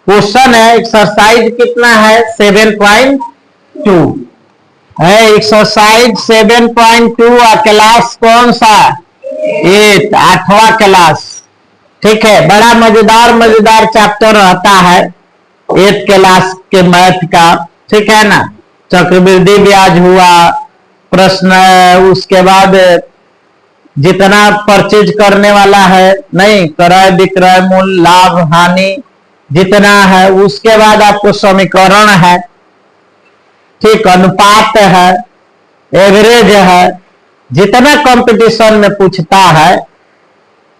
Question है exercise कितना है 7.2 है। एक्सरसाइज 7.2 क्लास कौन सा 8 8वां क्लास। ठीक है, बड़ा मजेदार चैप्टर रहता है 8 क्लास के मैथ का। ठीक है ना, चक्रवृद्धि ब्याज हुआ प्रश्न, उसके बाद जितना परचेज करने वाला है नहीं, क्रय विक्रय मूल्य लाभ हानि जितना है, उसके बाद आपको समीकरण है, ठीक, अनुपात है, एवरेज है, जितना कंपटीशन में पूछता है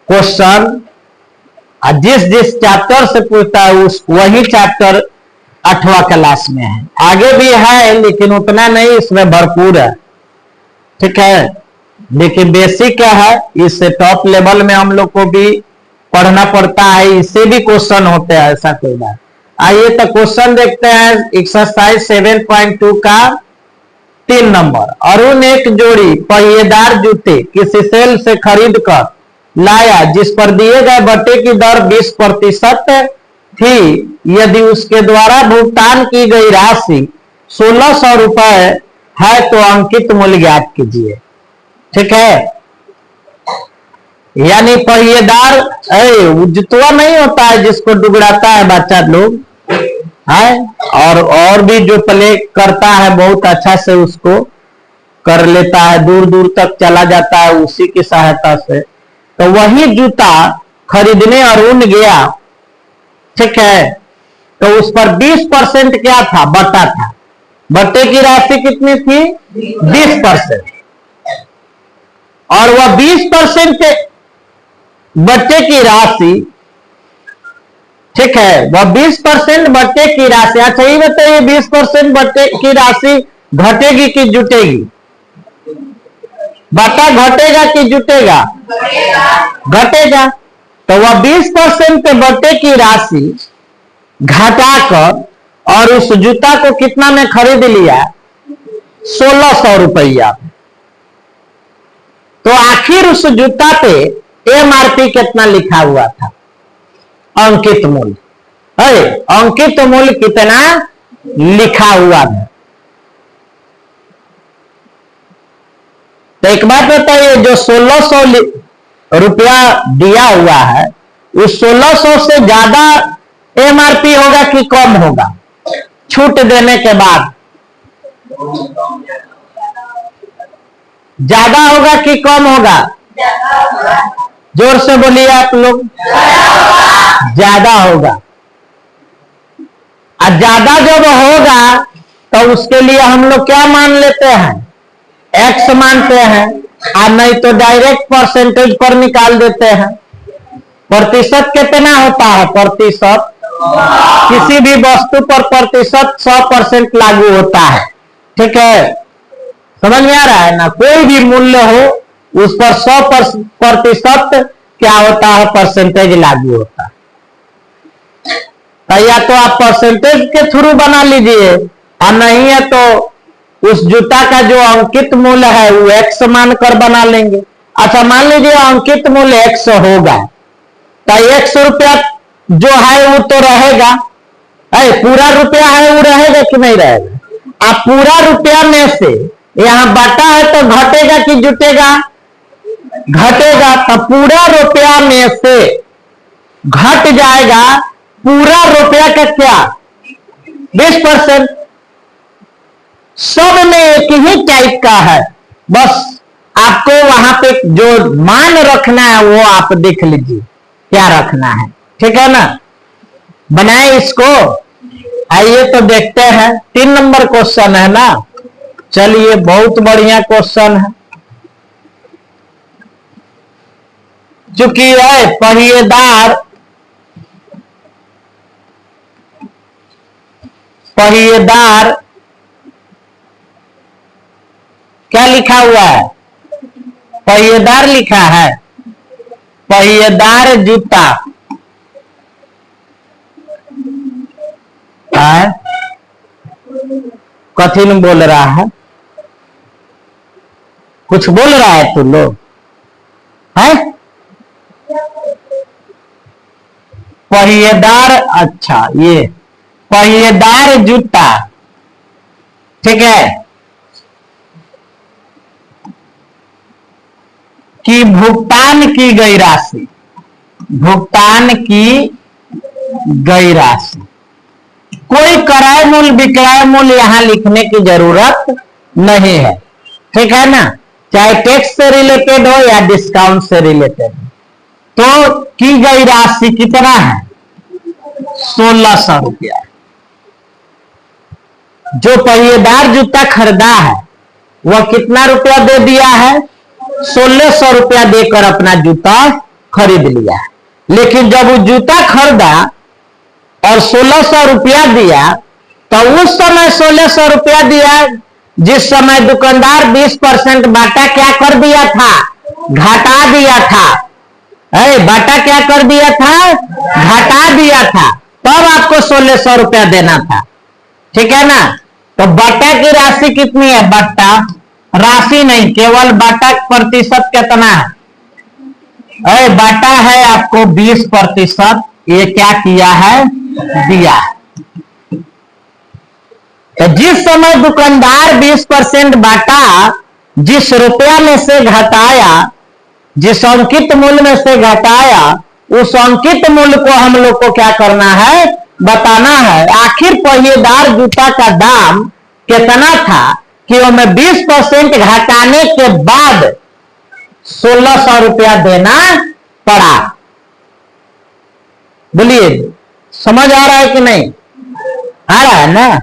क्वेश्चन, जिस जिस चैप्टर से पूछता है उस वही चैप्टर 8वां क्लास में है। आगे भी है लेकिन उतना नहीं, इसमें भरपूर है। ठीक है, लेकिन बेसिक क्या है, इससे टॉप लेवल में हम लोग को भी पढ़ना पड़ता है, इससे भी क्वेश्चन होते हैं, ऐसा कोई बात। आइए तो क्वेश्चन देखते हैं एक्सरसाइज 7.2 का 3 नंबर। अरुण एक जोड़ी पहिएदार जूते किसी सेल से खरीद कर लाया जिस पर दिए गए बट्टे की दर 20% थी। यदि उसके द्वारा भुगतान की गई राशि 1600 रुपए है तो अंकित मूल्य ज्ञात कीजिए। ठीक है, यानी पहिएदार जुतवा नहीं होता है जिसको डुगड़ाता है बच्चा लोग है, और भी जो प्ले करता है बहुत अच्छा से उसको कर लेता है, दूर दूर तक चला जाता है उसी की सहायता से। तो वही जूता खरीदने अरुण गया। ठीक है, तो उस पर 20% क्या था, बट्टा था। बट्टे की राशि कितनी थी 20%, और वह 20% के बट्टे की राशि, ठीक है, वह 20% बट्टे की राशि। अच्छा ये बताइए 20% बट्टे की राशि घटेगी कि जुटेगी? बट्टा घटेगा कि जुटेगा? घटेगा। तो वह 20% के बट्टे की राशि घटाकर और उस जूता को कितना में खरीद लिया 1600 रुपया। तो आखिर उस जूता पे एमआरपी कितना लिखा हुआ था, अंकित मूल्य है, अंकित मूल्य कितना लिखा हुआ था। तो एक बात बताइए, जो 1600 रुपया दिया हुआ है उस 1600 से ज्यादा एमआरपी होगा कि कम होगा छूट देने के बाद? ज्यादा होगा कि कम होगा? जोर से बोलिए आप लोग। ज्यादा होगा। और ज्यादा जब होगा तो उसके लिए हम लोग क्या मान लेते हैं, एक्स मानते हैं, और नहीं तो डायरेक्ट परसेंटेज पर निकाल देते हैं। प्रतिशत कितना होता है, प्रतिशत किसी भी वस्तु पर प्रतिशत 100% लागू होता है। ठीक है, समझ में आ रहा है ना? कोई भी मूल्य हो उस पर 100% क्या होता है, परसेंटेज लागू होता है। या तो आप परसेंटेज के थ्रू बना लीजिए, और नहीं है तो उस जूता का जो अंकित मूल्य है वो एक्स मानकर बना लेंगे। अच्छा मान लीजिए अंकित मूल्य एक्स होगा, तो 100 रुपया जो है वो तो रहेगा, पूरा रुपया है वो रहेगा कि नहीं रहेगा? आप पूरा रुपया में से यहां बाटा है तो घटेगा कि जुटेगा? घटेगा। तो पूरा रुपया में से घट जाएगा पूरा रुपया का क्या 20%। सब में एक ही टाइप का है, बस आपको वहां पे जो मान रखना है वो आप देख लीजिए क्या रखना है। ठीक है ना, बनाए इसको। आइए तो देखते हैं 3 नंबर क्वेश्चन है ना। चलिए बहुत बढ़िया क्वेश्चन है। चूंकि है पहिएदार क्या लिखा हुआ है, पहिएदार लिखा है, पहिएदार जूता है। कठिन बोल रहा है, कुछ बोल रहा है तू लोग है। पहिएदार, अच्छा ये पहिएदार जूता, ठीक है, कि भुगतान की गई राशि, भुगतान की गई राशि। कोई क्रय मूल्य विक्रय मूल्य यहां लिखने की जरूरत नहीं है, ठीक है ना, चाहे टैक्स से रिलेटेड हो या डिस्काउंट से रिलेटेड हो। तो की गई राशि कितना है, 1600 रुपया। जो पहिएदार जूता खरीदा है वह कितना रुपया दे दिया है, 1600 रुपया देकर अपना जूता खरीद लिया। लेकिन जब वो जूता खरीदा और 1600 रुपया दिया, तो उस समय 1600 रुपया दिया जिस समय दुकानदार 20% बाटा क्या कर दिया था, घटा दिया था। बाटा क्या कर दिया था, घटा दिया था, तब आपको 1600 रुपया देना था, ठीक है ना। तो बाटा की राशि कितनी है, बाटा राशि नहीं, केवल बाटा प्रतिशत कितना है, बाटा है आपको 20%। ये क्या किया है, दिया। तो जिस समय दुकानदार 20% बाटा जिस रुपया में से घटाया, जिस अंकित मूल्य में से घटाया, उस अंकित मूल्य को हम लोग को क्या करना है, बताना है। आखिर पहिएदार जूता का दाम कितना था कि हमें 20% घटाने के बाद 1600 रुपया देना पड़ा। बोलिए, समझ आ रहा है कि नहीं आ रहा है ना।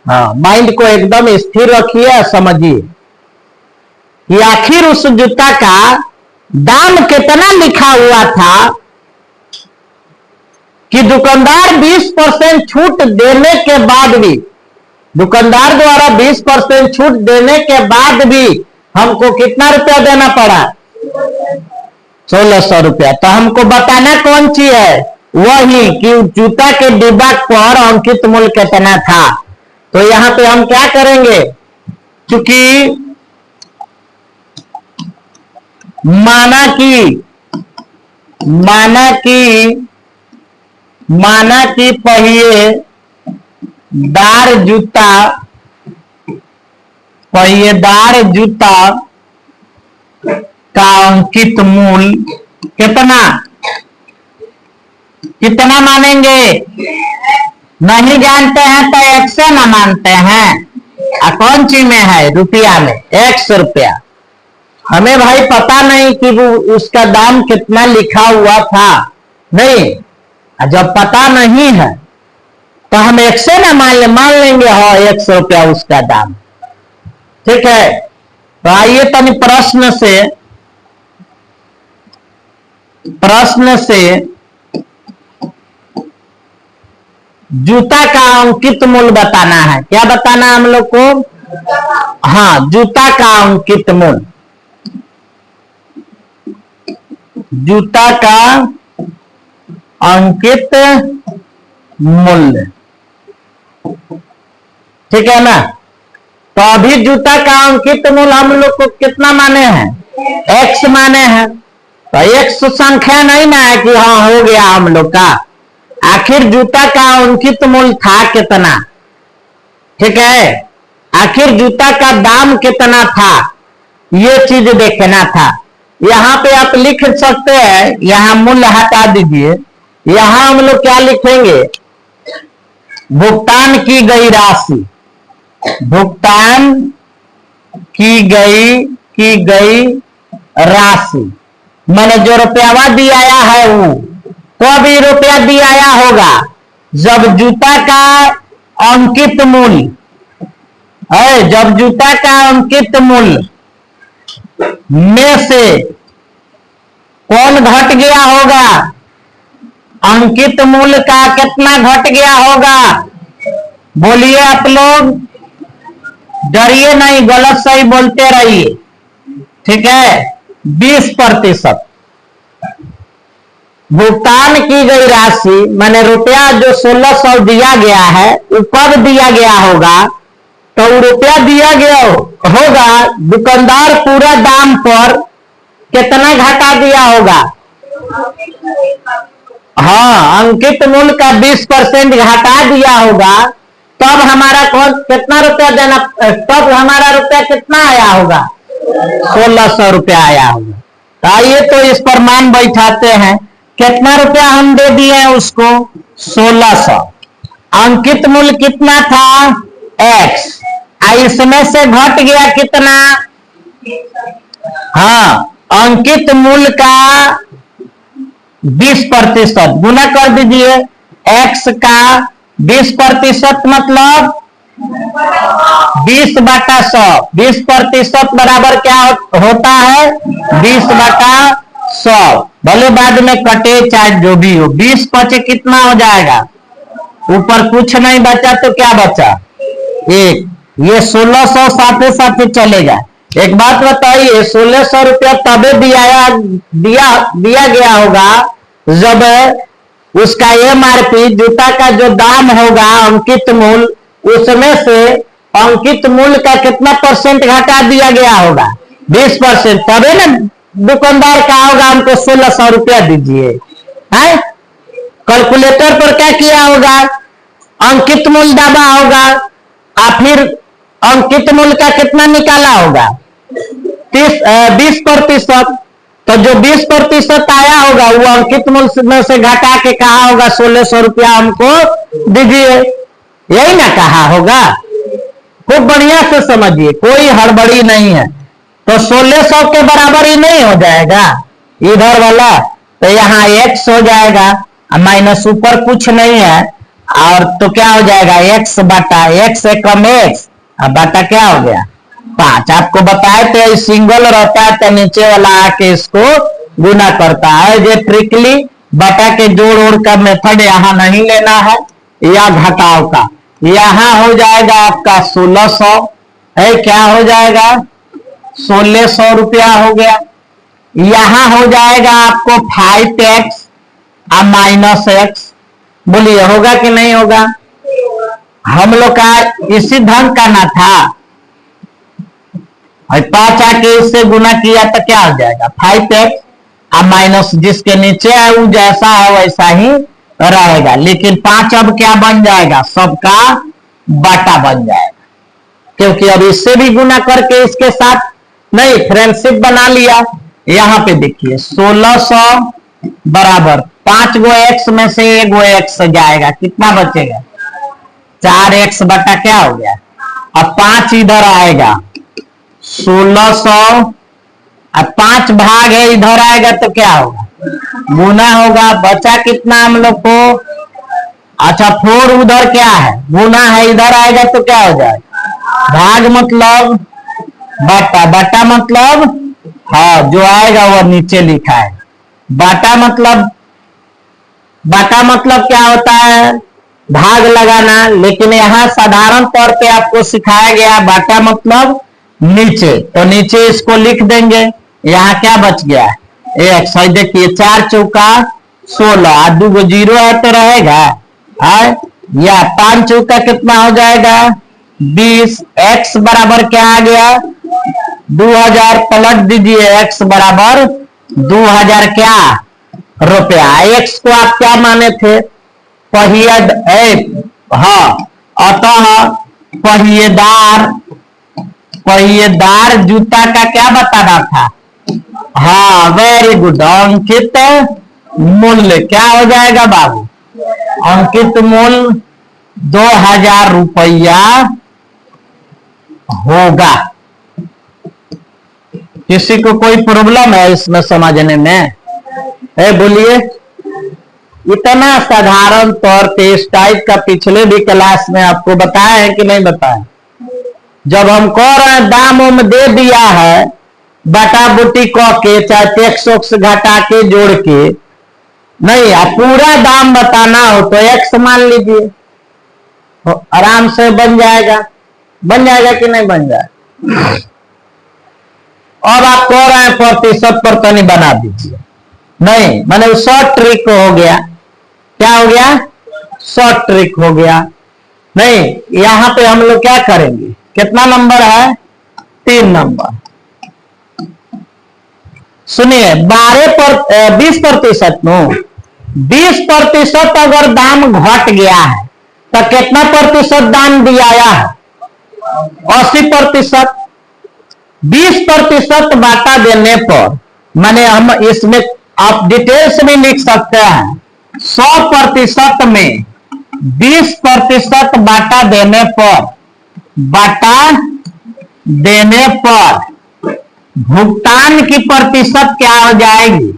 हाँ, माइंड को एकदम स्थिर रखिए, समझिए कि आखिर उस जूता का दाम कितना लिखा हुआ था कि दुकानदार 20% छूट देने के बाद भी, दुकानदार द्वारा 20% छूट देने के बाद भी हमको कितना रुपया देना पड़ा, 1600 रुपया। तो हमको बताना कौन सी है, वही कि जूता के डिब्बा पर अंकित मूल्य कितना था। तो यहां पे हम क्या करेंगे, क्योंकि माना कि पहिएदार जूता का अंकित मूल्य कितना मानेंगे, नहीं जानते हैं तो एक से ना मानते हैं। कौन सी में है, रुपया में, 100 रुपया। हमें भाई पता नहीं कि वो उसका दाम कितना लिखा हुआ था, नहीं, जब पता नहीं है तो हम 100 ना मान लेंगे, हाँ 100 रुपया उसका दाम, ठीक है। तो आइए तनी प्रश्न से जूता का अंकित मूल्य बताना है। क्या बताना है हम लोग को, हाँ, जूता का अंकित मूल्य, जूता का अंकित मूल्य, ठीक है ना। तो अभी जूता का अंकित मूल्य हम लोग को कितना माने हैं, x माने हैं। तो x संख्या नहीं ना है कि हाँ हो गया हम लोग का। आखिर जूता का अंकित मूल्य था कितना, ठीक है, आखिर जूता का दाम कितना था, ये चीज देखना था। यहां पे आप लिख सकते हैं, यहां मूल्य हटा दीजिए, यहां हम लोग क्या लिखेंगे, भुगतान की गई राशि, भुगतान की गई राशि, मैंने जो रुपया दिया है वो कब ही रुपया दिया होगा, जब जूता का अंकित मूल्य है, जब जूता का अंकित मूल्य में से कौन घट गया होगा, अंकित मूल्य का कितना घट गया होगा, बोलिए आप लोग, डरिए नहीं, गलत सही बोलते रहिए, ठीक है। 20% भुगतान की गई राशि माने रुपया जो 1600 दिया गया है वो कब दिया गया होगा, तो रुपया दिया गया होगा, दुकानदार पूरा दाम पर कितना घटा दिया होगा, हाँ, अंकित मूल्य का 20% घटा दिया होगा, तब हमारा कितना रुपया देना, तब हमारा रुपया कितना आया होगा, 1600 रुपया आया होगा। तो आइए तो इस पर मान बैठाते हैं, कितना रुपया हम दे दिए हैं उसको, 1600। अंकित मूल्य कितना था, x, इसमें से घट गया कितना, हाँ, अंकित मूल्य का 20% गुना कर दीजिए, x का 20% मतलब 20/100, 20% बराबर क्या होता है, 20/100। भले बाद में कटे चाहे जो भी हो, 20 पचे कितना हो जाएगा, ऊपर कुछ नहीं बचा तो क्या बचा, एक, ये 1600 साथे साथे चलेगा। एक बात बताइए, 1600 रुपया तबे दिया गया होगा जब उसका MRP जूता का जो दाम होगा अंकित मूल्य, उसमें से अंकित मूल्य का कितना % घटा दिया गया होगा, 20%, तबे ना दुकानदार का होगा हमको 1600 रुपया दीजिए। है, कैलकुलेटर पर क्या किया होगा, अंकित मूल्य दाबा होगा, और फिर अंकित मूल्य का कितना निकाला होगा, 20%। तो जो 20% आया होगा वो अंकित मूल्य में से घटा के कहा होगा 1600 रुपया हमको दीजिए, यही ना कहा होगा। खूब बढ़िया से समझिए, कोई हड़बड़ी नहीं है। तो 1600 के बराबर ही नहीं हो जाएगा इधर वाला, तो यहाँ x हो जाएगा, माइनस ऊपर कुछ नहीं है, और तो क्या हो जाएगा, x बटा x से कम x, अब बटा क्या हो गया 5। आपको बताए थे सिंगल रहता है तो नीचे वाला आके इसको गुना करता है। ये ट्रिकली बटा के जोड़ ओड़ का मेथड यहाँ नहीं लेना है, या घटाव का। यहाँ हो जाएगा आपका 1600 है, क्या हो जाएगा 1600 रुपया हो गया। यहाँ हो जाएगा आपको 5x और माइनस x, बोलिए होगा कि नहीं होगा। हम लोग का इसी ढंग का ना था, 5 आके इससे गुना किया तो क्या हो जाएगा 5x और माइनस जिसके नीचे है वो जैसा है वैसा ही रहेगा, लेकिन 5 अब क्या बन जाएगा, सबका बाटा बन जाएगा, क्योंकि अब इससे भी गुना करके इसके साथ नहीं फ्रेंडशिप बना लिया। यहाँ पे देखिए 1600 बराबर 5 गो x में से 1 गो x जाएगा, कितना बचेगा 4x बटा क्या हो गया, अब 5 इधर आएगा 1600 और 5 भाग है इधर आएगा तो क्या होगा गुना होगा, बचा कितना हम लोग को, अच्छा 4 उधर क्या है गुना है, इधर आएगा तो क्या हो जाएगा भाग मतलब बटा, बटा मतलब हाँ जो आएगा वो नीचे लिखा है, बाटा मतलब क्या होता है भाग लगाना, लेकिन यहाँ साधारण तौर पे आपको सिखाया गया बाटा मतलब नीचे, तो नीचे इसको लिख देंगे। यहाँ क्या बच गया x, देखिए 4 चौका 16 और 2 गो 0 है तो रहेगा है, या 5 चौका कितना हो जाएगा 20, x बराबर क्या आ गया 2000, पलट दीजिए x बराबर 2000 क्या रुपया। x को आप क्या माने थे हाँ, अतः पहिएदार जूता का क्या बताना था, हाँ वेरी गुड, अंकित मूल्य क्या हो जाएगा बाबू, अंकित मूल्य 2000 रुपया होगा। किसी को कोई प्रॉब्लम है इसमें समझने में, बोलिए। इतना साधारण तौर पे इस टाइप का पिछले भी क्लास में आपको बताया है कि नहीं बताया। जब हम कह रहे हैं दाम उम दे दिया है, बटा बुटी कह के चाहे टैक्स वैक्स घटा के जोड़ के, नहीं पूरा दाम बताना हो तो x मान लीजिए, तो आराम से बन जाएगा कि नहीं बन जाएगा। अब आप कह रहे हैं प्रतिशत पर तनी बना दीजिए, नहीं मैंने शॉर्ट ट्रिक हो गया, क्या हो गया शॉर्ट ट्रिक हो गया। नहीं यहां पे हम लोग क्या करेंगे, कितना नंबर है 3 नंबर, सुनिए 20% नो 20% अगर दाम घट गया है तो कितना प्रतिशत दाम दिया है? 80%। 20% बाटा देने पर, माने हम इसमें आप डिटेल्स में लिख सकते हैं, 100% में 20% बाटा देने पर भुगतान की प्रतिशत क्या हो जाएगी?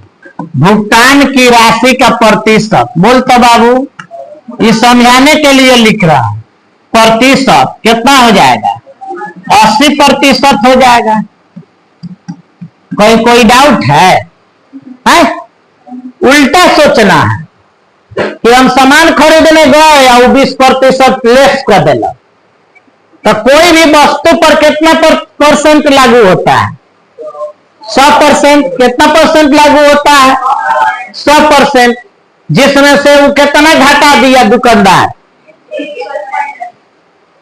भुगतान की राशि का प्रतिशत। बोल तो बाबू, ये समझाने के लिए लिख रहा है। प्रतिशत कितना हो जाएगा? 80% हो जाएगा। कोई डाउट है? उल्टा सोचना है कि हम सामान खरीदने गए और 20% लेस कर देना, तो कोई भी वस्तु पर कितना परसेंट लागू होता है? 100%। कितना परसेंट लागू होता है? 100%। जिसमें से वो कितना घटा दिया दुकानदार,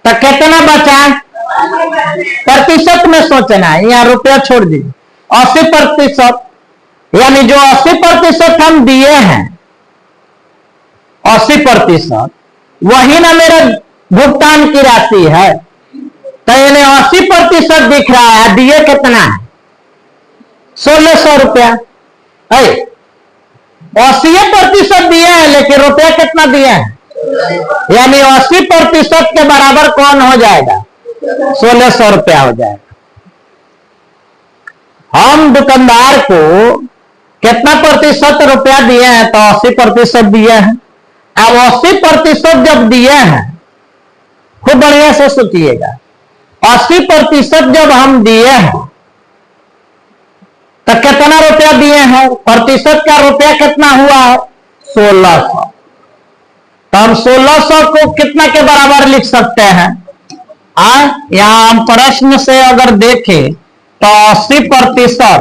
तो कितना बचा? प्रतिशत में सोचना है, यहाँ रुपया छोड़ दीजिए। 80%, यानी जो 80% हम दिए हैं, 80% वही ना मेरा भुगतान की राशि है। तो इन्हें 80% दिख रहा है, दिए कितना है? 1600 रुपया। 80% दिए हैं, लेकिन रुपया कितना दिए हैं? यानी 80% के बराबर कौन हो जाएगा? 1600 रुपया हो जाएगा। हम दुकानदार को कितना प्रतिशत रुपया दिए हैं? तो 80% दिए हैं। अब 80% जब दिए हैं, खूब बढ़िया से सोचिएगा, 80% जब हम दिए हैं तो कितना रुपया दिए हैं? प्रतिशत का रुपया कितना हुआ है? 1600। तो हम 1600 को कितना के बराबर लिख सकते हैं? यहां हम प्रश्न से अगर देखें तो 80%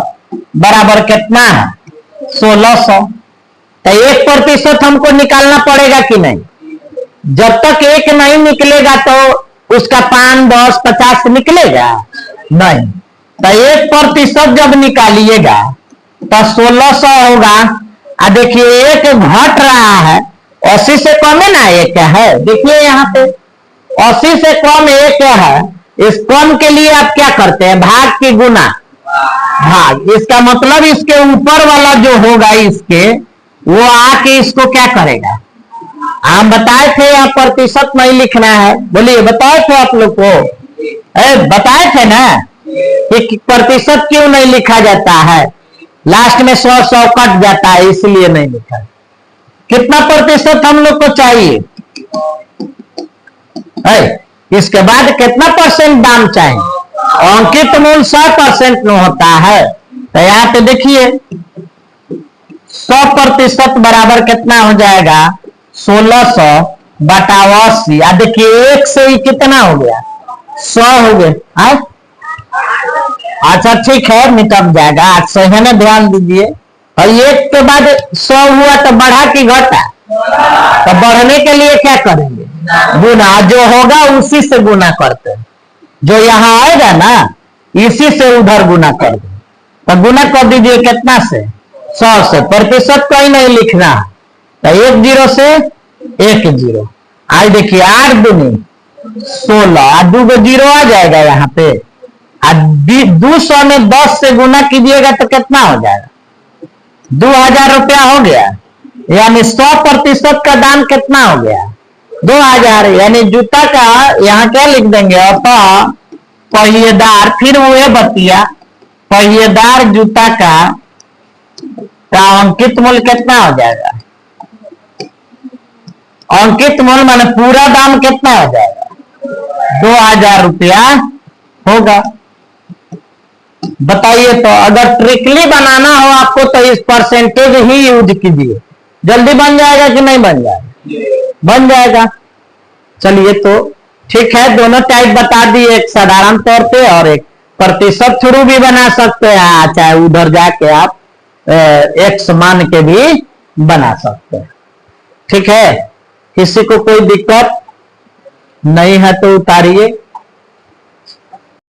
बराबर कितना है? 1600। तो 1% हमको निकालना पड़ेगा कि नहीं? जब तक 1 नहीं निकलेगा तो उसका 5, 10, 50 निकलेगा नहीं। तो 1% जब निकालिएगा तो 1600 होगा। देखिए 1 घट रहा है, 80 से कम है ना, 1 है। देखिए यहाँ पे 80 से कम 1 है। इस कम के लिए आप क्या करते हैं? भाग की गुना भाग। इसका मतलब इसके ऊपर वाला जो होगा इसके, वो आके इसको क्या करेगा? आप बताए थे यहाँ प्रतिशत नहीं लिखना है। बोलिए, बताए थे आप लोग को? बताए थे ना कि प्रतिशत क्यों नहीं लिखा जाता है? लास्ट में 100 कट जाता है, इसलिए नहीं लिखा। कितना प्रतिशत हम लोग को चाहिए? इसके बाद कितना परसेंट दाम चाहिए? अंकित मूल्य 100% में होता है। तो यहाँ पे देखिए 100% बराबर कितना हो जाएगा? 1600 बटा 80। देखिए 1 से ही कितना हो गया? 100 हो गया। अच्छा ठीक है, मिटक जाएगा। 800 है ना, ध्यान दीजिए। और 1 के बाद 100 हुआ तो बढ़ा कि घटा? तो बढ़ने के लिए क्या करेंगे? गुना। जो होगा उसी से गुना करते हैं। जो यहाँ आएगा ना, इसी से उधर गुना कर दो। तो गुना कर दीजिए कितना से? 100 से। प्रतिशत कहीं नहीं लिखना। तो 1 0 से 1 0। आज देखिए 8 दूनी 16, 2 0 आ जाएगा यहाँ पे। 200 में 10 से गुना कीजिएगा तो कितना हो जाएगा? 2000 रुपया हो गया। यानी 100% का दाम कितना हो गया? 2000। यानी जूता का यहाँ क्या लिख देंगे? अतः पहिएदार, फिर वो बतिया, पहिएदार जूता का अंकित मूल्य कितना हो जाएगा? अंकित मूल्य माने पूरा दाम कितना हो जाएगा? 2000 रुपया होगा। बताइए तो, अगर ट्रिकली बनाना हो आपको तो इस परसेंटेज ही यूज कीजिए। जल्दी बन जाएगा कि नहीं बन जाएगा? बन जाएगा। चलिए तो ठीक है, दोनों टाइप बता दिए, एक साधारण तौर पे और एक प्रतिशत थ्रू भी बना सकते हैं। चाहे उधर जाके आप एक्स मान के भी बना सकते हैं। ठीक है, किसी को कोई दिक्कत नहीं है तो उतारिए।